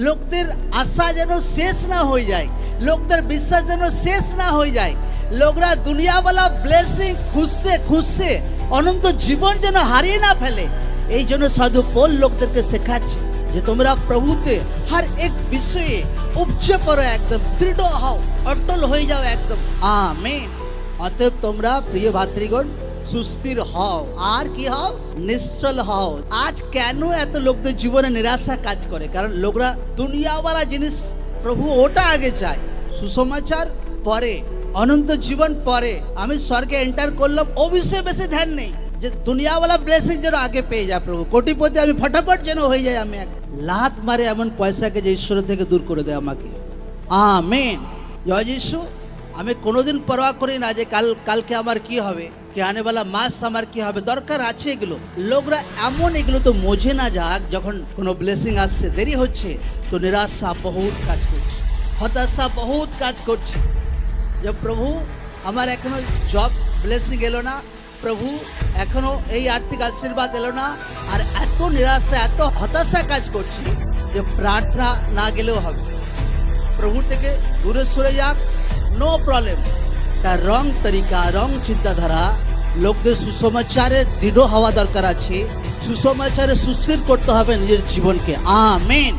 লোকদের আশা যেন শেষ না হয়ে যায়, লোকদের বিশ্বাস যেন শেষ না হয়ে যায়, লোকরা দুনিয়াওয়ালা ব্লেসিং খুঁজছে খুঁজছে অনন্ত জীবন যেন হারিয়ে না ফেলে। এই জন্য সাধু পৌল লোকদেরকে শেখাচ্ছে যে তোমরা প্রভুতে হর এক বিষয়ে উপচে পড়ো, একদম দৃঢ় হও, অটল হয়ে যাও একদম। আমেন। অতএব তোমরা প্রিয় ভাতৃগণ সুস্থির হও, আর কি হও? নিশ্চল হও। আজ কেন এত লোকদের জীবনে নিরাশা কাজ করে? কারণ লোকরা দুনিয়াওয়ালা জিনিস, প্রভু ওটা আগে চায়, সুসমাচার পরে, অনন্ত জীবন পরে। আমি স্বর্গে এন্টার করলাম ও বিষয়ে বেশি ধ্যান নেই, যে দুনিয়াওয়ালা ব্লেসিং যেন আগে পেয়ে যায় প্রভু, কোটিপতি আমি ফটাফট যেন হয়ে যায়, আমি এক লাত মারে এমন পয়সাকে যে ঈশ্বর থেকে দূর করে দেয় আমাকে। আমেন। জয় যিশু। আমি কোনোদিন পরোয়া করি না যে কালকে আমার কি হবে, কি আনেওয়ালা মাস আমার কি হবে। দরকার আছে এগুলো, লোকরা এমন এগুলো তো বোঝে না। যাক, যখন কোনো ব্লেসিং আসছে দেরি হচ্ছে তো নিরাশা বহুত কাজ করছে, হতাশা বহুত কাজ করছে। যে প্রভু আমার এখনো জব ব্লেসিং এলো না, প্রভু এখনো এই আর্থিক আশীর্বাদ এলো না, আর এত নিরাশা এত হতাশা কাজ করছি যে প্রার্থনা না গেলেও হবে, প্রভু থেকে দূরে সরে যাক, নো প্রবলেম। তার রং তরিকা, রং চিন্তাধারা, লোকদের সুসমাচারে দৃঢ় হওয়া দরকার আছে, সুসমাচারে সুস্থির করতে হবে নিজের জীবনকে। আমেন।